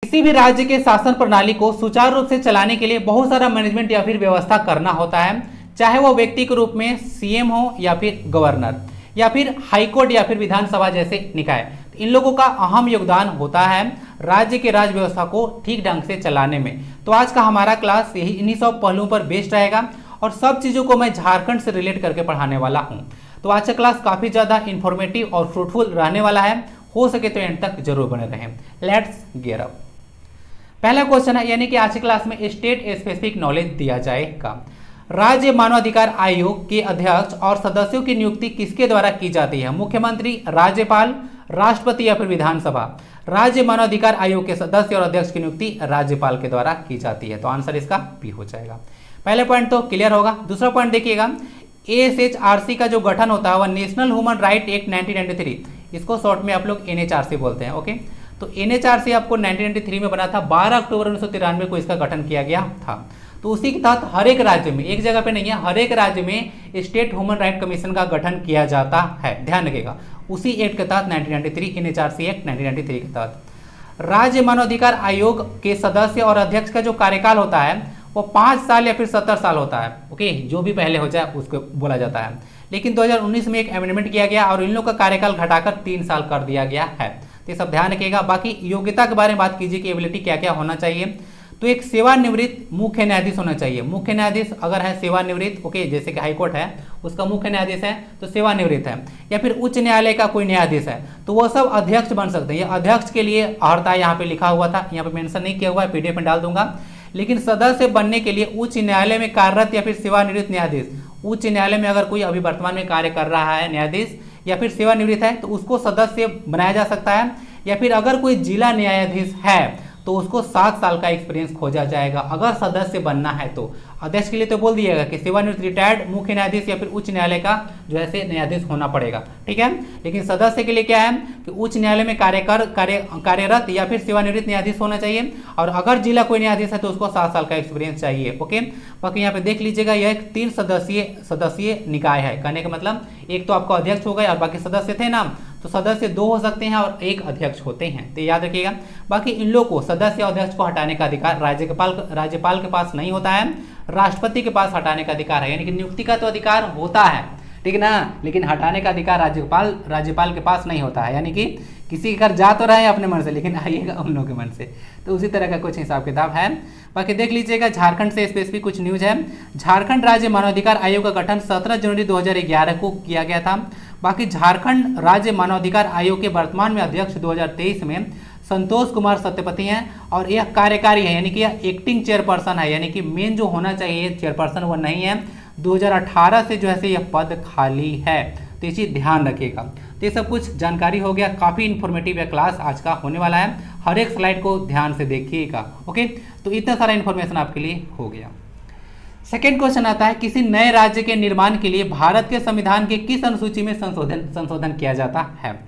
किसी भी राज्य के शासन प्रणाली को सुचारू रूप से चलाने के लिए बहुत सारा मैनेजमेंट या फिर व्यवस्था करना होता है, चाहे वो व्यक्ति के रूप में सीएम हो या फिर गवर्नर या फिर हाईकोर्ट या फिर विधानसभा जैसे निकाय। इन लोगों का अहम योगदान होता है राज्य के राज व्यवस्था को ठीक ढंग से चलाने में। तो आज का हमारा क्लास यही इन्हीं सब पहलुओं पर बेस्ड रहेगा और सब चीज़ों को मैं झारखंड से रिलेट करके पढ़ाने वाला हूँ। तो आज का क्लास काफ़ी ज़्यादा इन्फॉर्मेटिव और फ्रूटफुल रहने वाला है, हो सके तो एंड तक जरूर बने रहें। Let's gear up. पहला क्वेश्चन है, यानी कि आज की क्लास में स्टेट स्पेसिफिक नॉलेज दिया जाएगा। राज्य मानवाधिकार आयोग के अध्यक्ष और सदस्यों की नियुक्ति किसके द्वारा की जाती है? मुख्यमंत्री, राज्यपाल, राष्ट्रपति या फिर विधानसभा? राज्य मानवाधिकार आयोग के सदस्य और अध्यक्ष की नियुक्ति राज्यपाल के द्वारा की जाती है। तो आंसर इसका बी हो जाएगा। पहले पॉइंट तो क्लियर होगा। दूसरा पॉइंट देखिएगा, एएसएचआरसी का जो गठन होता है वह नेशनल ह्यूमन राइट एक्ट 1993, इसको शॉर्ट में आप लोग एनएचआरसी बोलते हैं। ओके, तो एनएचआरसी आपको 1993 में बना था। 12 अक्टूबर 1993 को इसका गठन किया गया था। तो उसी के तहत हर एक राज्य में, एक जगह पे नहीं है, हर एक राज्य में स्टेट ह्यूमन राइट कमीशन का गठन किया जाता है। ध्यान रखिएगा, उसी एक्ट के तहत 1993 एनएचआरसी एक्ट 1993 के तहत राज्य मानवाधिकार आयोग के सदस्य और अध्यक्ष का जो कार्यकाल होता है वो 5 साल या फिर 70 साल होता है। ओके, जो भी पहले हो जाए उसको बोला जाता है। लेकिन 2019 में एक अमेंडमेंट किया गया और इन लोगों का कार्यकाल घटाकर 3 साल कर दिया गया है। तो ये सब ध्यान रखिएगा। बाकी योग्यता के बारे में बात कीजिए कि एबिलिटी क्या क्या होना चाहिए। तो एक सेवानिवृत्त मुख्य न्यायाधीश होना चाहिए। मुख्य न्यायाधीश अगर है सेवानिवृत्त, ओके, जैसे कि हाईकोर्ट है उसका मुख्य न्यायाधीश है तो सेवानिवृत्त है, या फिर उच्च न्यायालय का कोई न्यायाधीश है तो वो सब अध्यक्ष बन सकते हैं। ये अध्यक्ष के लिए अर्हता यहाँ पे लिखा हुआ था, यहाँ पे मेंशन नहीं किया हुआ है, पीडीएफ में डाल दूंगा। लेकिन सदस्य बनने के लिए उच्च न्यायालय में कार्यरत या फिर सेवानिवृत्त न्यायाधीश, उच्च न्यायालय में अगर कोई अभी वर्तमान में कार्य कर रहा है न्यायाधीश या फिर सेवानिवृत्त है तो उसको सदस्य बनाया जा सकता है। या फिर अगर कोई जिला न्यायाधीश है तो उसको 7 साल का एक्सपीरियंस खोजा जाएगा अगर सदस्य बनना है तो। अध्यक्ष के लिए तो बोल दिएगा कि सेवानिवृत्त रिटायर्ड मुख्य न्यायाधीश या फिर उच्च न्यायालय का जो है न्यायाधीश होना पड़ेगा, ठीक है। लेकिन सदस्य के लिए क्या है कि उच्च न्यायालय में कार्यरत या फिर सेवानिवृत्त न्यायाधीश होना चाहिए, और अगर जिला कोई न्यायाधीश है तो उसको 7 साल का एक्सपीरियंस चाहिए। ओके, बाकी यहाँ पे देख लीजिएगा, यह एक 3 सदस्यीय निकाय है। कहने का मतलब एक तो आपका अध्यक्ष हो गए और बाकी सदस्य थे ना, तो सदस्य 2 हो सकते हैं और 1 अध्यक्ष होते हैं, तो याद रखिएगा। बाकी इन लोगों को सदस्य और अध्यक्ष को हटाने का अधिकार राज्यपाल के पास नहीं होता है, राष्ट्रपति के पास हटाने का अधिकार है। यानी कि नियुक्ति का तो अधिकार होता है, ठीक है ना, लेकिन हटाने का अधिकार राज्यपाल के पास नहीं होता है। यानी कि किसी के घर जा तो रहे हैं अपने मन से, लेकिन आइएगा उन लोगों के मन से। तो उसी तरह का कुछ हिसाब किताब है। बाकी देख लीजिएगा, झारखंड से स्पेसिफिक कुछ न्यूज है। झारखंड राज्य मानवाधिकार आयोग का गठन 17 जनवरी 2011 को किया गया था। बाकी झारखंड राज्य मानवाधिकार आयोग के वर्तमान में अध्यक्ष 2023 में संतोष कुमार सत्यपति हैं, और यह कार्यकारी है, यानी कि यह एक्टिंग चेयरपर्सन है। यानी कि मेन जो होना चाहिए चेयरपर्सन वो नहीं है। 2018 से जो है यह पद खाली है, तो ये चीज़ ध्यान रखिएगा। तो ये सब कुछ जानकारी हो गया। काफ़ी इन्फॉर्मेटिव है क्लास आज का होने वाला है, हर एक स्लाइड को ध्यान से देखिएगा। ओके, तो इतना सारा इन्फॉर्मेशन आपके लिए हो गया। सेकेंड क्वेश्चन आता है, किसी नए राज्य के निर्माण के लिए भारत के संविधान के किस अनुसूची में संशोधन किया जाता है?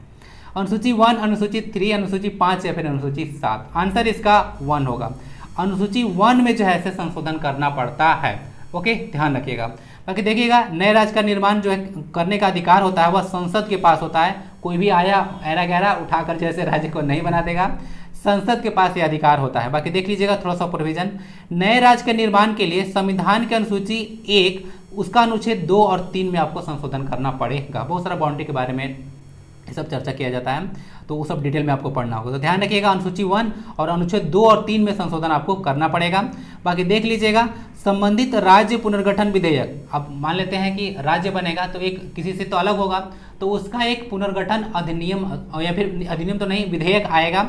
अनुसूची 1, अनुसूची 3, अनुसूची 5 या फिर अनुसूची 7? आंसर इसका 1 होगा। अनुसूची 1 में जो है संशोधन करना पड़ता है। ओके, ध्यान रखिएगा। बाकी देखिएगा, नए राज्य का निर्माण जो है करने का अधिकार होता है वह संसद के पास होता है। कोई भी आया ऐरा गैरा उठाकर जैसे राज्य को नहीं बना देगा, संसद के पास ये अधिकार होता है। बाकी देख लीजिएगा थोड़ा सा प्रोविजन, नए राज्य के निर्माण के लिए संविधान की अनुसूची 1 उसका अनुच्छेद 2 और 3 में आपको संशोधन करना पड़ेगा। बहुत सारा बाउंड्री के बारे में ये सब चर्चा किया जाता है, तो वो सब डिटेल में आपको पढ़ना होगा। तो ध्यान रखिएगा, अनुसूची 1 और अनुच्छेद 2 और 3 में संशोधन आपको करना पड़ेगा। बाकी देख लीजिएगा, संबंधित राज्य पुनर्गठन विधेयक, अब मान लेते हैं कि राज्य बनेगा तो एक किसी से तो अलग होगा, तो उसका एक पुनर्गठन अधिनियम या फिर अधिनियम तो नहीं विधेयक आएगा,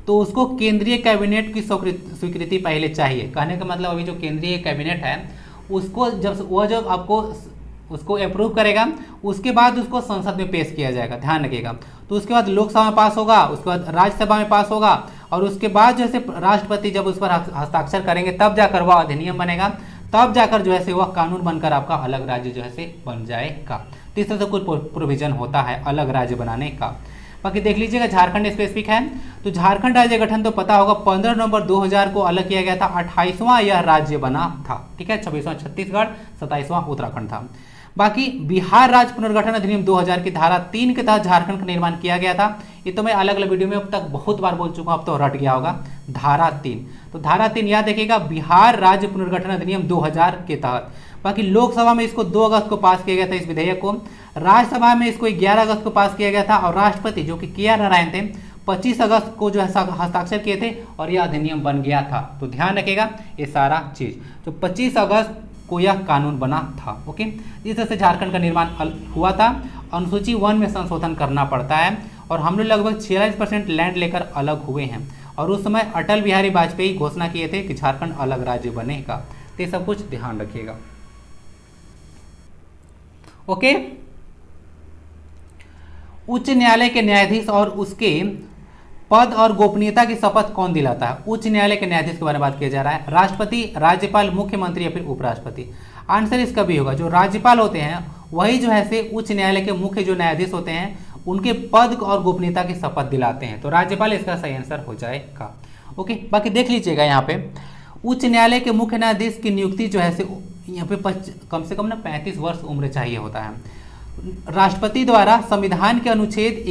तो उसको केंद्रीय कैबिनेट की स्वीकृति पहले चाहिए। कहने का मतलब अभी जो केंद्रीय कैबिनेट है उसको जब आपको उसको अप्रूव करेगा उसके बाद उसको संसद में पेश किया जाएगा। ध्यान रखिएगा, तो उसके बाद लोकसभा में पास होगा, उसके बाद राज्यसभा में पास होगा, और उसके बाद जैसे राष्ट्रपति जब उस पर हस्ताक्षर करेंगे तब जाकर वह अधिनियम बनेगा, तब जाकर जो है वह कानून बनकर आपका अलग राज्य जो है बन जाएगा। तो इस तरह से कुछ प्रोविजन होता है अलग राज्य बनाने का। बाकी देख लीजिएगा, झारखंड स्पेसिफिक है, तो झारखंड राज्य गठन तो पता होगा 15 नवंबर 2000 को अलग किया गया था। 28वां यह राज्य बना था, ठीक है। 26वां छत्तीसगढ़, 27वां उत्तराखंड था। बाकी बिहार राज्य पुनर्गठन अधिनियम 2000 की धारा 3 के तहत झारखंड का निर्माण किया गया था। ये तो मैं अलग अलग वीडियो में अब तक बहुत बार बोल चुका हूं, अब तो रट गया होगा। धारा 3, तो धारा 3 याद रखिएगा, बिहार राज्य पुनर्गठन अधिनियम 2000 के तहत। बाकी लोकसभा में इसको 2 अगस्त को पास किया गया था इस विधेयक को, राज्यसभा में इसको 11 अगस्त को पास किया गया था, और राष्ट्रपति जो कि KR नारायण थे 25 अगस्त को जो है हस्ताक्षर किए थे और यह अधिनियम बन गया था। तो ध्यान रखिएगा ये सारा चीज, तो 25 अगस्त को यह कानून बना था। ओके, इस तरह से झारखंड का निर्माण हुआ था। अनुसूची 1 में संशोधन करना पड़ता है, और हम लोग लगभग 46% लैंड लेकर अलग हुए हैं, और उस समय अटल बिहारी वाजपेयी घोषणा किए थे कि झारखंड अलग राज्य बनेगा। तो ये सब कुछ ध्यान रखिएगा। ओके, उच्च न्यायालय के न्यायाधीश और उसके पद और गोपनीयता की शपथ कौन दिलाता है? उच्च न्यायालय के न्यायाधीश के बारे में बात किया जा रहा है। राष्ट्रपति, राज्यपाल, मुख्यमंत्री या फिर उपराष्ट्रपति? आंसर इसका भी होगा, जो राज्यपाल होते हैं वही जो है से उच्च न्यायालय के मुख्य जो न्यायाधीश होते हैं उनके पद और गोपनीयता की शपथ दिलाते हैं। तो राज्यपाल इसका सही आंसर हो जाएगा। ओके, बाकी देख लीजिएगा यहाँ पे उच्च न्यायालय के मुख्य न्यायाधीश की नियुक्ति जो है से यहाँ पे कम से कम ना 35 वर्ष उम्र चाहिए होता है। राष्ट्रपति द्वारा संविधान के अनुच्छेद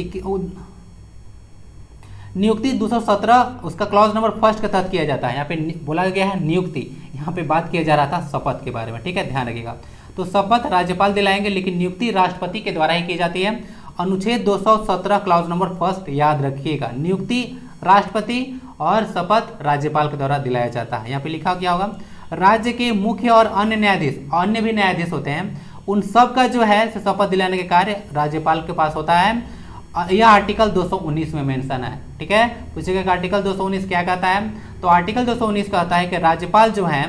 नियुक्ति 217 उसका क्लॉज नंबर 1 के तहत किया जाता है। यहाँ पे बोला गया है नियुक्ति, यहाँ पे बात किया जा रहा था शपथ के बारे में। ठीक है, ध्यान रखिएगा। तो शपथ राज्यपाल दिलाएंगे, लेकिन नियुक्ति राष्ट्रपति के द्वारा ही की जाती है। अनुच्छेद 217 क्लॉज नंबर 1 याद रखिएगा, नियुक्ति राष्ट्रपति और शपथ राज्यपाल के द्वारा दिलाया जाता है। यहाँ पे लिखा क्या होगा, राज्य के मुख्य और अन्य न्यायाधीश, अन्य भी न्यायाधीश होते हैं, उन सब का जो है शपथ दिलाने के कार्य राज्यपाल के पास होता है। यह आर्टिकल 219 में मेंशन है। ठीक है, पूछेगा कि आर्टिकल 219 क्या कहता है? तो आर्टिकल 219 कहता है कि राज्यपाल जो है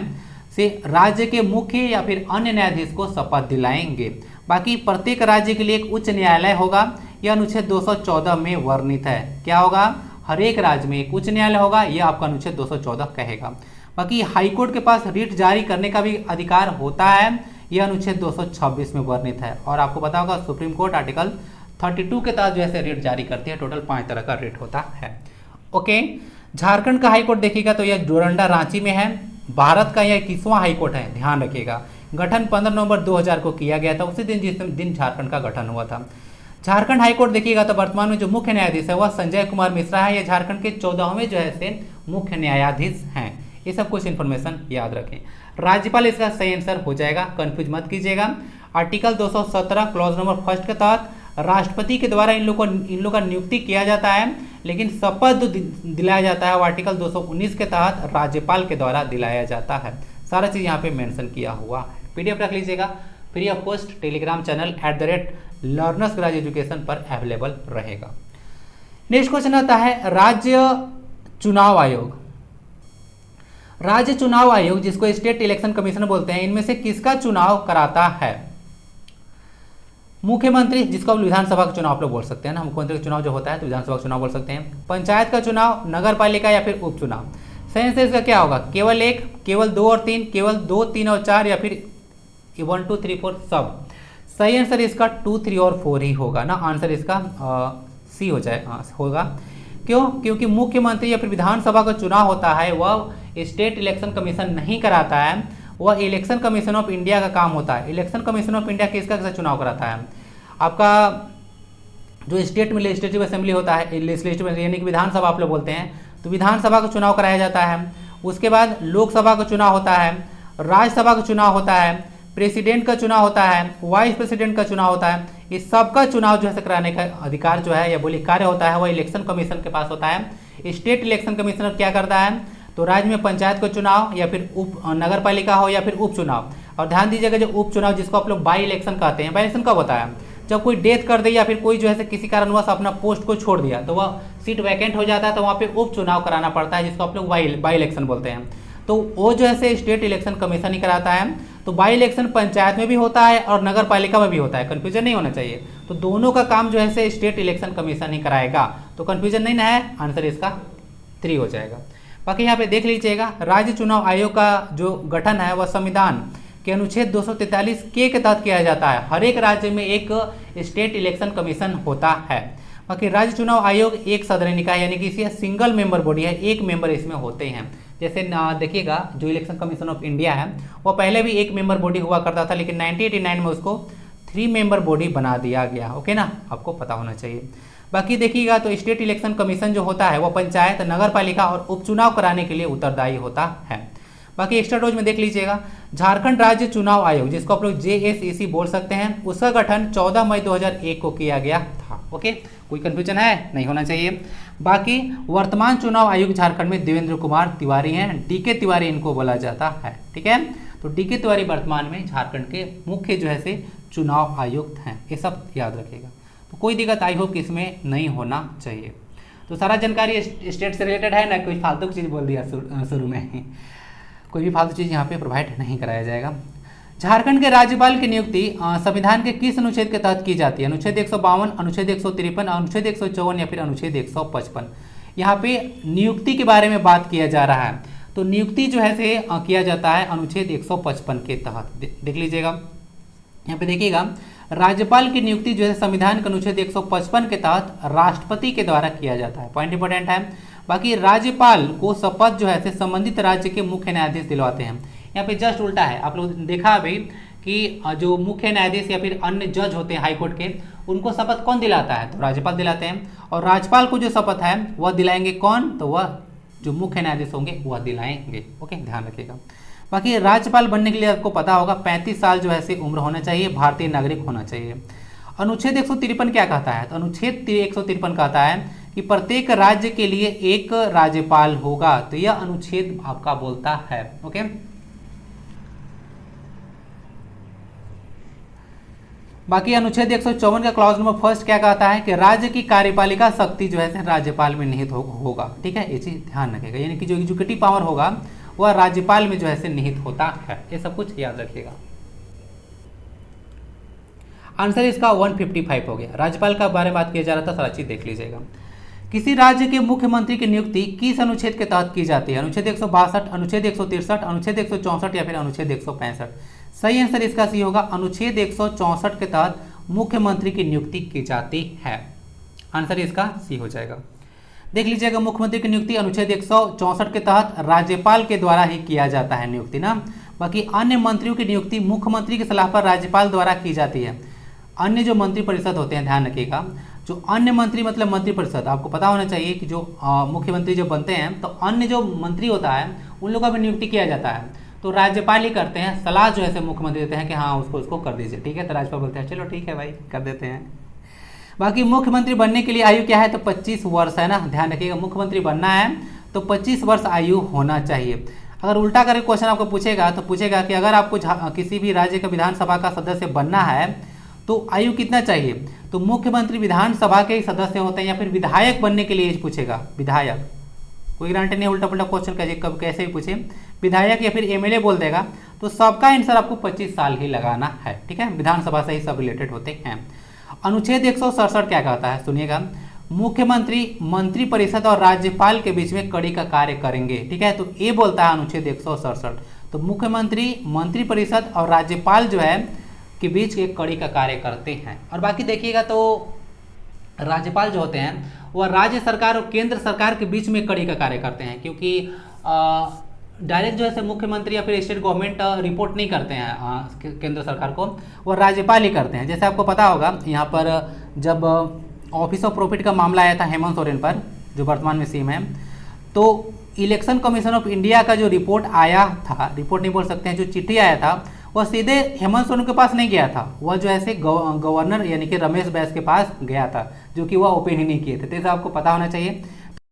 से राज्य के मुख्य या फिर अन्य न्यायाधीश को शपथ दिलाएंगे। बाकी प्रत्येक राज्य के लिए एक उच्च न्यायालय होगा, यह अनुच्छेद 214 में वर्णित है। क्या होगा? हर एक राज्य में एक उच्च न्यायालय होगा, यह आपका अनुच्छेद 214 कहेगा। बाकी हाईकोर्ट के पास रिट जारी करने का भी अधिकार होता है, यह अनुच्छेद 226 में वर्णित है। और आपको पता होगा सुप्रीम कोर्ट आर्टिकल 32 के तहत जो है रिट जारी करती है। टोटल 5 तरह का रिट होता है। ओके, झारखंड का हाईकोर्ट देखिएगा तो यह जोरंडा रांची में है। भारत का यह 21वां हाईकोर्ट है, ध्यान रखिएगा। गठन 15 नवंबर 2000 को किया गया था, उसी दिन जिस दिन झारखंड का गठन हुआ था। झारखंड हाईकोर्ट देखिएगा तो वर्तमान में जो मुख्य न्यायाधीश है वह संजय कुमार मिश्रा है। यह झारखंड के 14वें जो है से मुख्य न्यायाधीश हैं। ये सब कुछ इन्फॉर्मेशन याद रखें। राज्यपाल इसका सही आंसर हो जाएगा, कंफ्यूज मत कीजिएगा। आर्टिकल 217 क्लॉज नंबर 1 के तहत राष्ट्रपति के द्वारा इन लोगों का नियुक्ति किया जाता है, लेकिन शपथ दिलाया जाता है वो आर्टिकल 219 के तहत राज्यपाल के द्वारा दिलाया जाता है। सारा चीज़ यहाँ पे मेंशन किया हुआ है। PDF रख लीजिएगा। Free of cost Telegram channel @learners education पर अवेलेबल रहेगा। नेक्स्ट क्वेश्चन आता है राज्य चुनाव आयोग। राज्य चुनाव आयोग, जिसको स्टेट इलेक्शन कमीशन बोलते हैं, इनमें से किसका चुनाव कराता है? मुख्यमंत्री, जिसको आप विधानसभा का चुनाव आप लोग बोल सकते हैं ना, मुख्यमंत्री का चुनाव जो होता है तो विधानसभा का चुनाव बोल सकते हैं। पंचायत का चुनाव, नगर पालिका या फिर उपचुनाव? सही आंसर इसका क्या होगा? केवल 1, केवल 2 और 3, केवल 2, 3 और 4 या फिर 1, 2, 3, 4 सब? सही आंसर इसका 2, 3 और 4 ही होगा ना। आंसर इसका सी हो जाए होगा। क्यों? क्योंकि मुख्यमंत्री या फिर विधानसभा का चुनाव होता है वह स्टेट इलेक्शन कमीशन नहीं कराता है, वह इलेक्शन कमीशन ऑफ इंडिया का काम होता है। इलेक्शन कमीशन ऑफ इंडिया किसका चुनाव कराता है? आपका जो स्टेट में लेजिस्लेटिव असेंबली होता है, लेजिस्लेटिव यानी कि विधानसभा आप लोग बोलते हैं, तो विधानसभा का चुनाव कराया जाता है। उसके बाद लोकसभा का चुनाव होता है, राज्यसभा का चुनाव होता है, प्रेसिडेंट का चुनाव होता है, वाइस प्रेसिडेंट का चुनाव होता है। इस सबका चुनाव जो है कराने का अधिकार जो है या बोली कार्य होता है वह इलेक्शन कमीशन के पास होता है। स्टेट इलेक्शन कमिश्नर क्या करता है? तो राज्य में पंचायत का चुनाव या फिर नगर पालिका हो या फिर उपचुनाव। और ध्यान दीजिएगा जो उपचुनाव जिसको आप लोग बाई इलेक्शन कहते हैं, बाई इलेक्शन कब होता है? जब कोई डेथ कर दे या फिर कोई जो है किसी कारणवश अपना पोस्ट को छोड़ दिया तो वह सीट वैकेंट हो जाता है, तो वहाँ पे उपचुनाव कराना पड़ता है, जिसको आप लोग बाई इलेक्शन बोलते हैं। तो वो जो है स्टेट इलेक्शन कमीशन ही कराता है। तो बाई इलेक्शन पंचायत में भी होता है और नगर पालिका में भी होता है, कन्फ्यूजन नहीं होना चाहिए। तो दोनों का काम जो है स्टेट इलेक्शन कमीशन ही कराएगा। तो कन्फ्यूजन नहीं ना है, आंसर इसका 3 हो जाएगा। बाकी यहाँ पे देख लीजिएगा, राज्य चुनाव आयोग का जो गठन है वह संविधान के अनुच्छेद 243 के तहत किया जाता है। हर एक राज्य में एक स्टेट इलेक्शन कमीशन होता है। बाकी राज्य चुनाव आयोग एक सदन निकाय यानी कि इसे सिंगल मेंबर बॉडी है, एक मेंबर इसमें होते हैं। जैसे देखिएगा जो इलेक्शन कमीशन ऑफ इंडिया है वह पहले भी एक मेंबर बॉडी हुआ करता था, लेकिन 1989 में उसको 3 मेंबर बॉडी बना दिया गया। ओके ना, आपको पता होना चाहिए। बाकी देखिएगा तो स्टेट इलेक्शन कमीशन जो होता है वो पंचायत, नगर पालिका और उपचुनाव कराने के लिए उत्तरदायी होता है। बाकी एक्स्ट्रा डोज में देख लीजिएगा, झारखंड राज्य चुनाव आयोग जिसको आप लोग JSEC बोल सकते हैं, उसका गठन 14 मई 2001 को किया गया था। ओके, कोई कंफ्यूजन है? नहीं होना चाहिए। बाकी वर्तमान चुनाव आयुक्त झारखंड में देवेंद्र कुमार तिवारी हैं, DK तिवारी इनको बोला जाता है। ठीक है, तो DK तिवारी वर्तमान में झारखंड के मुख्य जो है से चुनाव आयुक्त हैं। ये सब याद रखिएगा, तो कोई दिक्कत आई होप कि इसमें नहीं होना चाहिए। तो सारा जानकारी स्टेट से रिलेटेड है ना, कोई फालतू चीज़ बोल दिया शुरू में, कोई भी फालतू चीज़ यहाँ पे प्रोवाइड नहीं कराया जाएगा। झारखंड के राज्यपाल की नियुक्ति संविधान के किस अनुच्छेद के तहत की जाती है? अनुच्छेद 152, अनुच्छेद 153, अनुच्छेद 154 या फिर अनुच्छेद 155? यहाँ पे नियुक्ति के बारे में बात किया जा रहा है, तो नियुक्ति जो है से किया जाता है अनुच्छेद 155 के तहत। देख लीजिएगा, यहाँ पे देखिएगा, राज्यपाल की नियुक्ति जो है संविधान के अनुच्छेद 155 के तहत राष्ट्रपति के द्वारा किया जाता है। पॉइंट इंपॉर्टेंट है। बाकी राज्यपाल को शपथ जो है से संबंधित राज्य के मुख्य न्यायाधीश दिलवाते हैं। यहाँ पे जस्ट उल्टा है, आप लोग देखा अभी कि जो मुख्य न्यायाधीश या फिर अन्य जज होते हैं हाईकोर्ट के, उनको शपथ कौन दिलाता है? तो राज्यपाल दिलाते हैं। और राज्यपाल को जो शपथ है वह दिलाएंगे कौन? तो वह जो मुख्य न्यायाधीश होंगे वह दिलाएंगे। ओके, ध्यान रखिएगा। बाकी राज्यपाल बनने के लिए आपको पता होगा 35 साल जो है से उम्र होना चाहिए, भारतीय नागरिक होना चाहिए। अनुच्छेद 153 क्या कहता है? तो अनुच्छेद 153 कहता है कि प्रत्येक राज्य के लिए एक राज्यपाल होगा। तो यह अनुच्छेद आपका बोलता है। ओके, बाकी अनुच्छेद 154 का क्लॉज नंबर फर्स्ट क्या कहता है कि राज्य की कार्यपालिका शक्ति जो है राज्यपाल में निहित होगा। ठीक है, ये चीज ध्यान रखिएगा, यानी कि जो एग्जीक्यूटिव पावर होगा वह राज्यपाल में जो है निहित होता है। ये सब कुछ याद रखिएगा। आंसर इसका 155 हो गया। राज्यपाल का बारे में बात किया जा रहा था, सारा चीज देख लीजिएगा। किसी राज्य के मुख्यमंत्री की नियुक्ति किस अनुच्छेद के तहत की जाती है? अनुच्छेद 162, अनुच्छेद 163, अनुच्छेद 164 या फिर अनुच्छेद 165? सही आंसर इसका सी होगा, अनुच्छेद 164 के तहत मुख्यमंत्री की नियुक्ति की जाती है। आंसर इसका सी हो जाएगा। देख लीजिएगा, मुख्यमंत्री की नियुक्ति अनुच्छेद 164 के तहत राज्यपाल के द्वारा ही किया जाता है नियुक्ति ना। बाकी अन्य मंत्रियों की नियुक्ति मुख्यमंत्री की सलाह पर राज्यपाल द्वारा की जाती है। अन्य जो मंत्री परिषद होते हैं, ध्यान रखिएगा, जो अन्य मंत्री मतलब मंत्री परिषद, आपको पता होना चाहिए कि जो मुख्यमंत्री जो बनते हैं तो अन्य जो मंत्री होता है उन लोगों का भी नियुक्ति किया जाता है, तो राज्यपाल ही करते हैं। सलाह जो है मुख्यमंत्री देते हैं कि हाँ उसको कर दीजिए। ठीक है, तो राज्यपाल बोलते हैं चलो ठीक है भाई कर देते हैं। बाकी मुख्यमंत्री बनने के लिए आयु क्या है? तो 25 वर्ष है ना। ध्यान रखिएगा, मुख्यमंत्री बनना है तो 25 वर्ष आयु होना चाहिए। अगर उल्टा करके क्वेश्चन आपको पूछेगा तो पूछेगा कि अगर आपको किसी भी राज्य का विधानसभा का सदस्य बनना है तो आयु कितना चाहिए? तो मुख्यमंत्री विधानसभा के ही सदस्य होते हैं, या फिर विधायक बनने के लिए पूछेगा, विधायक, कोई गारंटी नहीं, उल्टा पुल्टा क्वेश्चन कब कैसे भी पूछे, विधायक या फिर MLA बोल देगा, तो सबका आंसर आपको 25 साल ही लगाना है। ठीक है, विधानसभा से ही सब रिलेटेड होते हैं। अनुच्छेद 167 क्या कहता है? सुनिएगा, मुख्यमंत्री मंत्री परिषद और राज्यपाल के बीच में कड़ी का कार्य करेंगे। ठीक है, तो ये बोलता है अनुच्छेद 167, तो मुख्यमंत्री मंत्री परिषद और राज्यपाल जो है के बीच एक कड़ी का कार्य करते हैं। और बाकी देखिएगा तो राज्यपाल जो होते हैं वह राज्य सरकार और केंद्र सरकार के बीच में कड़ी का कार्य करते हैं, क्योंकि डायरेक्ट जो है मुख्यमंत्री या फिर स्टेट गवर्नमेंट रिपोर्ट नहीं करते हैं केंद्र सरकार को, वो राज्यपाल ही करते हैं। जैसे आपको पता होगा यहाँ पर जब ऑफिस ऑफ प्रॉफिट का मामला आया था हेमंत सोरेन पर, जो वर्तमान में सीएम है, तो इलेक्शन कमीशन ऑफ इंडिया का जो रिपोर्ट आया था, रिपोर्ट नहीं बोल सकते हैं, जो चिट्ठी आया था वह सीधे हेमंत सोरेन के पास नहीं गया था, वह जो है गवर्नर यानी कि रमेश बैस के पास गया था, जो कि वह ओपन ही नहीं किए थे। तो आपको पता होना चाहिए।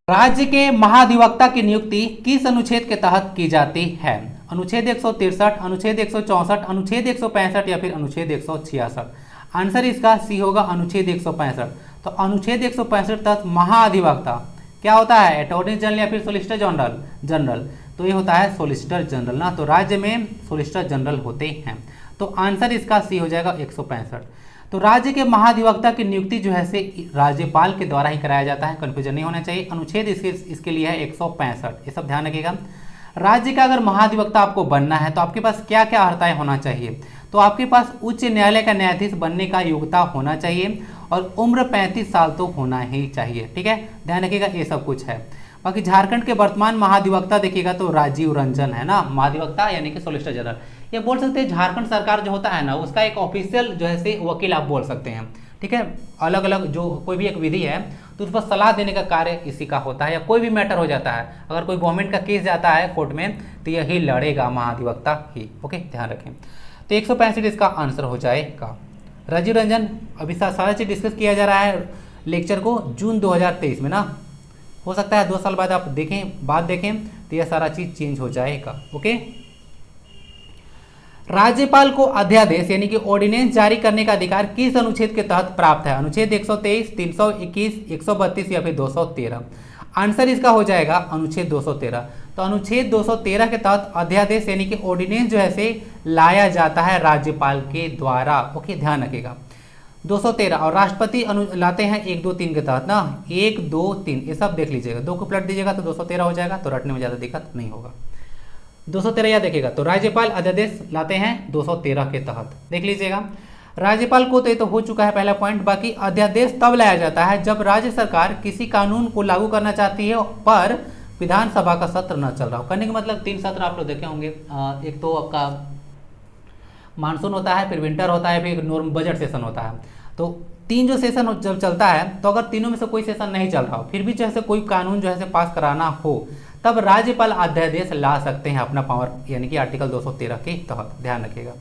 राज्य के महाधिवक्ता की नियुक्ति किस अनुच्छेद के तहत की जाती है? अनुच्छेद 163, अनुच्छेद 164, अनुच्छेद 165 या फिर अनुच्छेद 166? आंसर इसका सी होगा, अनुच्छेद 165। तो अनुच्छेद 165 तहत महाधिवक्ता क्या होता है? अटॉर्नी जनरल या फिर सोलिसिटर जनरल, तो ये होता है सोलिसिटर जनरल ना। तो राज्य में सोलिसिटर जनरल होते हैं, तो आंसर इसका सी हो जाएगा 165। तो राज्य के महाधिवक्ता की नियुक्ति जो है से राज्यपाल के द्वारा ही कराया जाता है, कंफ्यूजन नहीं होना चाहिए। अनुच्छेद इसके लिए है 165, ये सब ध्यान रखिएगा। राज्य का अगर महाधिवक्ता आपको बनना है तो आपके पास क्या क्या अर्हताएं होना चाहिए? तो आपके पास उच्च न्यायालय का न्यायाधीश बनने का योग्यता होना चाहिए और उम्र 35 साल तो होना ही चाहिए। ठीक है, ध्यान रखिएगा, ये सब कुछ है। बाकी झारखंड के वर्तमान महाधिवक्ता देखिएगा तो राजीव रंजन है ना, महाधिवक्ता यानी कि सोलिसिटर जनरल। ये बोल सकते हैं झारखंड सरकार जो होता है ना उसका एक ऑफिशियल जो है से वकील आप बोल सकते हैं, ठीक है। अलग अलग जो कोई भी एक विधि है तो उस पर सलाह देने का कार्य इसी का होता है, या कोई भी मैटर हो जाता है, अगर कोई गवर्नमेंट का केस जाता है कोर्ट में तो यही लड़ेगा महाधिवक्ता ही। ओके, ध्यान रखें। तो 165 इसका आंसर हो जाएगा राजीव रंजन। अभी सारा चीज डिस्कस किया जा रहा है लेक्चर को जून 2023 में ना, हो सकता है 2 साल बाद आप देखें तो यह सारा चीज चेंज हो जाएगा। ओके, राज्यपाल को अध्यादेश यानी कि ऑर्डिनेंस जारी करने का अधिकार किस अनुच्छेद के तहत प्राप्त है? अनुच्छेद 123, 321, 132 या फिर 213? आंसर इसका हो जाएगा अनुच्छेद 213। तो अनुच्छेद 213 के तहत अध्यादेश यानी कि ऑर्डिनेंस जो है से लाया जाता है राज्यपाल के द्वारा। ओके, ध्यान रखिएगा 213। और राष्ट्रपति लाते हैं 1, 2, 3 के तहत ना, 1, 2, 3 ये सब देख लीजिएगा, 2 को पलट दीजिएगा तो 213 हो जाएगा, तो रटने में ज़्यादा दिक्कत नहीं होगा। 213 याद देखिएगा, तो राज्यपाल अध्यादेश लाते हैं 213 के तहत, देख लीजिएगा। राज्यपाल को तो ये तो हो चुका है पहला पॉइंट। बाकी अध्यादेश तब लाया जाता है जब राज्य सरकार किसी कानून को लागू करना चाहती है पर विधानसभा का सत्र न चल रहा हो। करने का मतलब 3 सत्र आप लोग देखे होंगे, एक तो आपका मानसून होता है, फिर विंटर होता है, फिर नॉर्मल बजट सेशन होता है। तो 3 जो सेशन जब चलता है तो अगर तीनों में से कोई सेशन नहीं चल रहा हो फिर भी जैसे कोई कानून जो है पास कराना हो तब राज्यपाल अध्यादेश ला सकते हैं अपना पावर यानी कि आर्टिकल 213 के तहत। ध्यान रखिएगा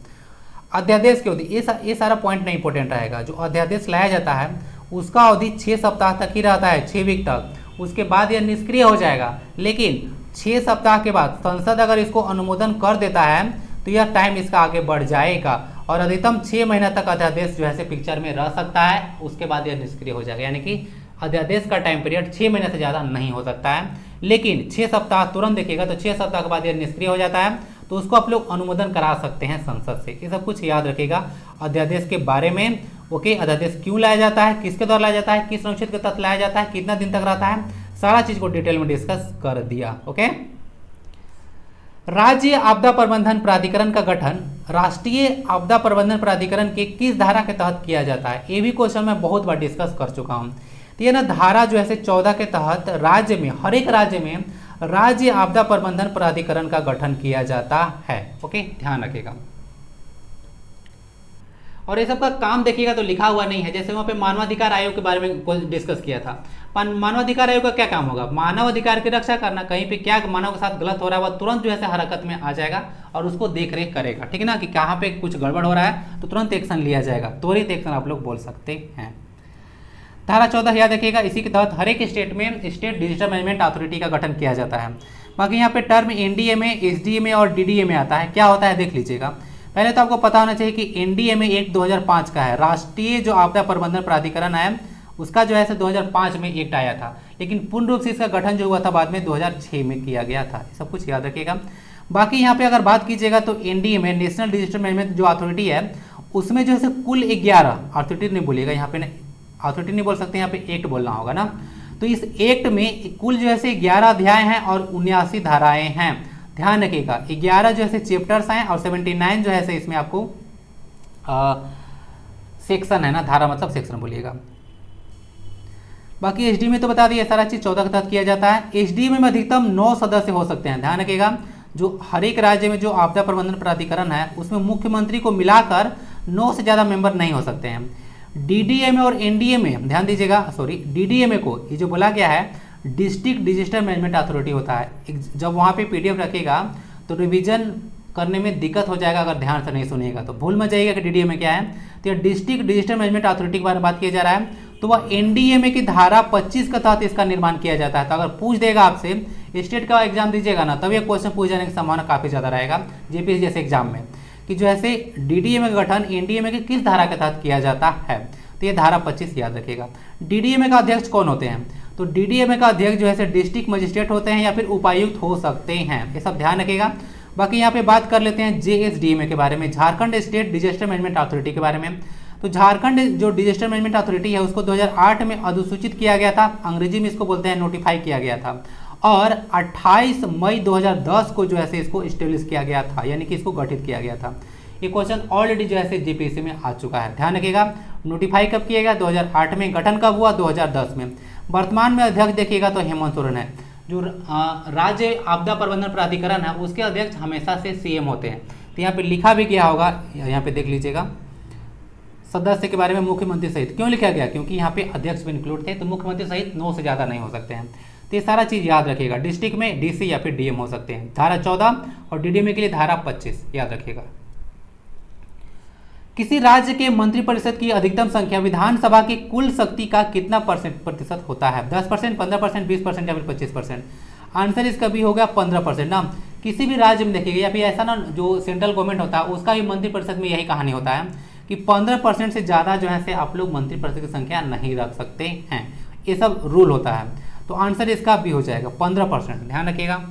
अध्यादेश की अवधि ये सारा पॉइंट नहीं इंपॉर्टेंट रहेगा। जो अध्यादेश लाया जाता है उसका अवधि 6 सप्ताह तक ही रहता है, 6 वीक तक। उसके बाद यह निष्क्रिय हो जाएगा, लेकिन 6 सप्ताह के बाद संसद अगर इसको अनुमोदन कर देता है तो यह टाइम इसका आगे बढ़ जाएगा और अधिकतम 6 महीना तक अध्यादेश जो है पिक्चर में रह सकता है, उसके बाद यह निष्क्रिय हो जाएगा। यानी कि अध्यादेश का टाइम पीरियड 6 महीने से ज़्यादा नहीं हो सकता है, लेकिन 6 सप्ताह तुरंत देखिएगा तो 6 सप्ताह के बाद यह निष्क्रिय हो जाता है, तो उसको आप लोग अनुमोदन करा सकते हैं संसद से। ये सब कुछ याद रखिएगा अध्यादेश के बारे में। ओके, अध्यादेश क्यों लाया जाता है, किसके द्वारा लाया जाता है, किस अनुच्छेद के तहत लाया जाता है, कितना दिन तक रहता है, सारा चीज को डिटेल में डिस्कस कर दिया। ओके, राज्य आपदा प्रबंधन प्राधिकरण का गठन राष्ट्रीय आपदा प्रबंधन प्राधिकरण के किस धारा के तहत किया जाता है? ये भी क्वेश्चन मैं बहुत बार डिस्कस कर चुका हूं। तो ये ना धारा जो है 14 के तहत राज्य में, हर एक राज्य में राज्य आपदा प्रबंधन प्राधिकरण का गठन किया जाता है। ओके, ध्यान रखिएगा। और ये सब का काम देखिएगा तो लिखा हुआ नहीं है, जैसे वहाँ पे मानवाधिकार आयोग के बारे में डिस्कस किया था। मानवाधिकार आयोग का क्या काम होगा? मानव अधिकार की रक्षा करना। कहीं पे क्या मानव के साथ गलत हो रहा है वह तुरंत जो है हरकत में आ जाएगा और उसको देख रेख करेगा, ठीक है ना, कि कहाँ पे कुछ गड़बड़ हो रहा है तो तुरंत एक्शन लिया जाएगा, त्वरित एक्शन आप लोग बोल सकते हैं। धारा 14 याद रखिएगा, इसी के तहत हर एक स्टेट में स्टेट डिजिटल मैनेजमेंट अथॉरिटी का गठन किया जाता है। बाकी यहाँ पे टर्म एनडीएमए, एसडीएमए और डीडीएमए आता है, क्या होता है देख लीजिएगा। पहले तो आपको पता होना चाहिए कि एनडीएमए एक्ट 2005 का है, राष्ट्रीय जो आपदा प्रबंधन प्राधिकरण है उसका जो है 2005 में एक्ट आया था, लेकिन पूर्ण रूप से इसका गठन जो हुआ था बाद में 2006 में किया गया था। सब कुछ याद रखिएगा। बाकी यहाँ पे अगर बात कीजिएगा तो एनडीएमए नेशनल डिजिटल मैनेजमेंट जो अथॉरिटी है उसमें जो है कुल 11 अथॉरिटी नहीं बोलिएगा, यहाँ पे अथॉरिटी नहीं बोल सकते, यहाँ पे एक्ट बोलना होगा ना। तो इस एक्ट में कुल जो है 11 अध्याय हैं और 79 धाराएं हैं। ध्यान रखिएगा 11 जो है चैप्टर्स हैं और 79 जो है इसमें आपको सेक्शन है ना, धारा मतलब सेक्शन बोलिएगा। बाकी एसडी में तो बता दिए सारा चीज 14 के तहत किया जाता है। एसडी में अधिकतम 9 सदस्य हो सकते हैं। ध्यान रखिएगा जो हर एक राज्य में जो आपदा प्रबंधन प्राधिकरण है उसमें मुख्यमंत्री को मिलाकर 9 से ज़्यादा मेंबर नहीं हो सकते हैं। डीडीएमए और एनडीएमए ध्यान दीजिएगा, सॉरी डीडीएमए को ये जो बोला गया है डिस्ट्रिक्ट डिजिटल मैनेजमेंट अथॉरिटी होता है। जब वहाँ पे पीडीएफ रखेगा तो रिवीजन करने में दिक्कत हो जाएगा अगर ध्यान से नहीं सुनिएगा, तो भूल मत जाइएगा कि डीडीएमए क्या है। तो ये डिस्ट्रिक्ट डिजिटल मैनेजमेंट अथॉरिटी के बारे में बात किया जा रहा है, तो वह एनडीएमए की धारा 25 के तहत इसका निर्माण किया जाता है। तो अगर पूछ देगा आपसे स्टेट का एग्जाम दीजिएगा ना तब ये क्वेश्चन पूछ जाने की संभावना काफ़ी ज़्यादा रहेगा जेपीएससी जैसे एग्जाम में, कि जो ऐसे डीडीएमए का गठन एनडीएमए के किस धारा के तहत किया जाता है। तो ये धारा 25 याद रखिएगा। डीडीएमए का अध्यक्ष कौन होते हैं? तो डीडीएमए का अध्यक्ष जो है डिस्ट्रिक्ट मजिस्ट्रेट होते हैं या फिर उपायुक्त हो सकते हैं, ये सब ध्यान रखिएगा। बाकी यहाँ पे बात कर लेते हैं जेएसडीएमए के बारे में, Jharkhand state disaster management authority के बारे में। तो झारखंड जो डिजास्टर मैनेजमेंट अथॉरिटी है उसको 2008 में अधिसूचित किया गया था, अंग्रेजी में इसको बोलते हैं नोटिफाई किया गया था, और 28 मई 2010 को जो है इसको स्टेब्लिश किया गया था, यानी कि इसको गठित किया गया था। ये क्वेश्चन ऑलरेडी जो है जीपीएससी में आ चुका है। ध्यान रखिएगा नोटिफाई कब किया गया? 2008 में। गठन कब हुआ? 2010 में। वर्तमान में अध्यक्ष देखिएगा तो हेमंत सोरेन है। जो राज्य आपदा प्रबंधन प्राधिकरण है उसके अध्यक्ष हमेशा से सीएम होते हैं। तो यहाँ पे लिखा भी गया होगा, यहाँ पे देख लीजिएगा, सदस्य के बारे में मुख्यमंत्री सहित। क्यों लिखा गया? क्योंकि यहाँ पे अध्यक्ष भी इंक्लूड थे, तो मुख्यमंत्री सहित 9 से ज़्यादा नहीं हो सकते हैं। तो ये सारा चीज़ याद रखिएगा। डिस्ट्रिक्ट में डीसी या फिर डीएम हो सकते हैं। धारा 14 और डीडीएम के लिए धारा 25 याद रखिएगा। किसी राज्य के मंत्रिपरिषद की अधिकतम संख्या विधानसभा की कुल शक्ति का कितना प्रतिशत होता है? 10%, 15%, 20% या फिर 25%? आंसर इसका भी होगा 15% ना। किसी भी राज्य में देखिएगा या फिर ऐसा ना, जो सेंट्रल गवर्नमेंट होता है उसका भी मंत्रिपरिषद में यही कहानी होता है कि 15% से ज़्यादा जो है से आप लोग मंत्रिपरिषद की संख्या नहीं रख सकते हैं। ये सब रूल होता है। तो आंसर इसका भी हो जाएगा 15%, ध्यान रखिएगा।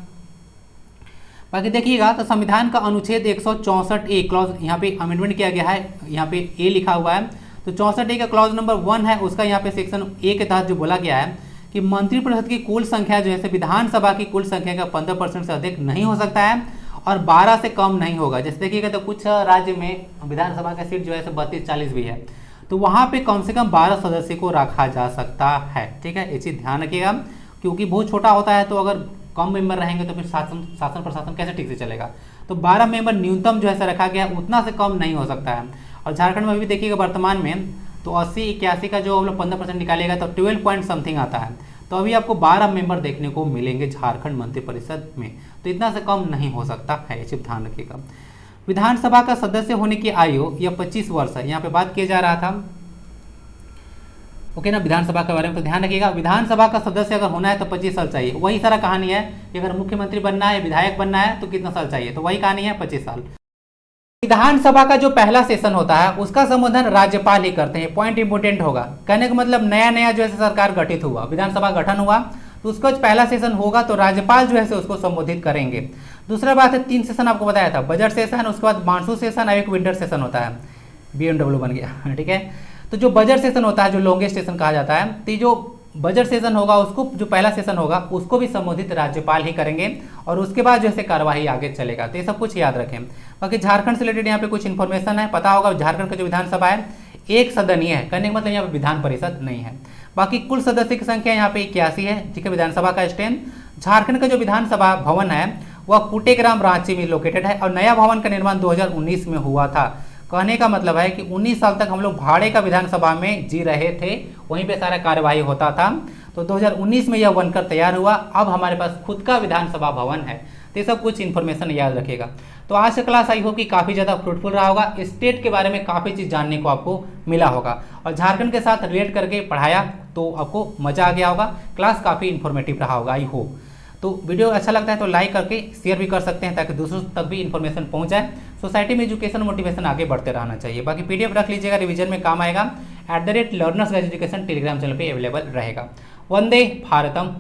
बाकी देखिएगा तो संविधान का अनुच्छेद 164A क्लॉज यहाँ पे अमेंडमेंट किया गया है, यहाँ पे ए लिखा हुआ है। तो 64A का क्लॉज नंबर 1 है, उसका यहाँ पे सेक्शन ए के तहत जो बोला गया है कि मंत्रिपरिषद की कुल संख्या जो है विधानसभा की कुल संख्या का 15% से अधिक नहीं हो सकता है और 12 से कम नहीं होगा। जैसे देखिएगा तो कुछ राज्य में विधानसभा का सीट जो है 32-40 भी है, तो वहाँ पे कम से कम 12 सदस्य को रखा जा सकता है। ठीक है, ये चीज़ ध्यान रखिएगा, क्योंकि बहुत छोटा होता है तो अगर कम मेंबर रहेंगे तो फिर शासन प्रशासन कैसे ठीक से चलेगा। तो 12 मेंबर न्यूनतम जो है रखा गया, उतना से कम नहीं हो सकता है। और झारखंड में भी देखिएगा वर्तमान में तो 80-81 का जो हम लोग 15% निकालेगा तो 12 पॉइंट समथिंग आता है। तो अभी आपको 12 मेंबर देखने को मिलेंगे झारखंड मंत्रिपरिषद में, तो इतना से कम नहीं हो सकता है, ये चीज ध्यान रखिएगा। विधानसभा का सदस्य होने की आयु यह 25 वर्ष है, यहाँ पे बात किया जा रहा था। ओके ना, विधानसभा के बारे में तो ध्यान रखिएगा। विधानसभा का सदस्य अगर होना है तो 25 साल चाहिए। वही सारा कहानी है कि अगर मुख्यमंत्री बनना है, विधायक बनना है तो कितना साल चाहिए, तो वही कहानी है 25 साल। विधानसभा का जो पहला सेशन होता है उसका संबोधन राज्यपाल ही करते हैं। पॉइंट इंपोर्टेंट होगा, कहने का मतलब नया नया जो है सरकार गठित हुआ, विधानसभा गठन हुआ तो उसका जो पहला सेशन होगा तो राज्यपाल जो है उसको संबोधित करेंगे। दूसरा बात है 3 सेशन आपको बताया था, बजट सेशन, उसके बाद मानसून सेशन और एक विंटर सेशन होता है। BMW बन गया, ठीक है। तो जो बजट सेशन होता है, जो लॉन्गेस्ट सेशन कहा जाता है, तो जो बजट सेशन होगा उसको, जो पहला सेशन होगा उसको भी संबोधित राज्यपाल ही करेंगे और उसके बाद जो है कार्यवाही आगे चलेगा। तो ये सब कुछ याद रखें। बाकी झारखंड से रिलेटेड यहाँ पे कुछ इन्फॉर्मेशन है, पता होगा झारखंड का जो विधानसभा है एक सदनीय है, कहने का मतलब यहाँ पे विधान परिषद नहीं है। बाकी कुल सदस्य की संख्या यहाँ पे 81 है, ठीक है। विधानसभा का स्ट्रेंथ, झारखंड का जो विधानसभा भवन है वह कुटेग्राम रांची में लोकेटेड है और नया भवन का निर्माण 2019 में हुआ था। कहने का मतलब है कि 19 साल तक हम लोग भाड़े का विधानसभा में जी रहे थे, वहीं पे सारा कार्यवाही होता था। तो 2019 में यह बनकर तैयार हुआ, अब हमारे पास खुद का विधानसभा भवन है। तो ये सब कुछ इन्फॉर्मेशन याद रखिएगा। तो आज का क्लास आई होप कि काफ़ी ज़्यादा फ्रूटफुल रहा होगा, स्टेट के बारे में काफ़ी चीज़ जानने को आपको मिला होगा और झारखंड के साथ रिलेट करके पढ़ाया तो आपको मज़ा आ गया होगा। क्लास काफ़ी इन्फॉर्मेटिव रहा होगा, आई होप। तो वीडियो अच्छा लगता है तो लाइक करके शेयर भी कर सकते हैं ताकि दूसरों तक भी इन्फॉर्मेशन पहुंच जाए। सोसाइटी में एजुकेशन मोटिवेशन आगे बढ़ते रहना चाहिए। बाकी PDF रख लीजिएगा, रिवीजन में काम आएगा। @learners एजुकेशन टेलीग्राम चैनल पे अवेलेबल रहेगा। वंदे भारतम।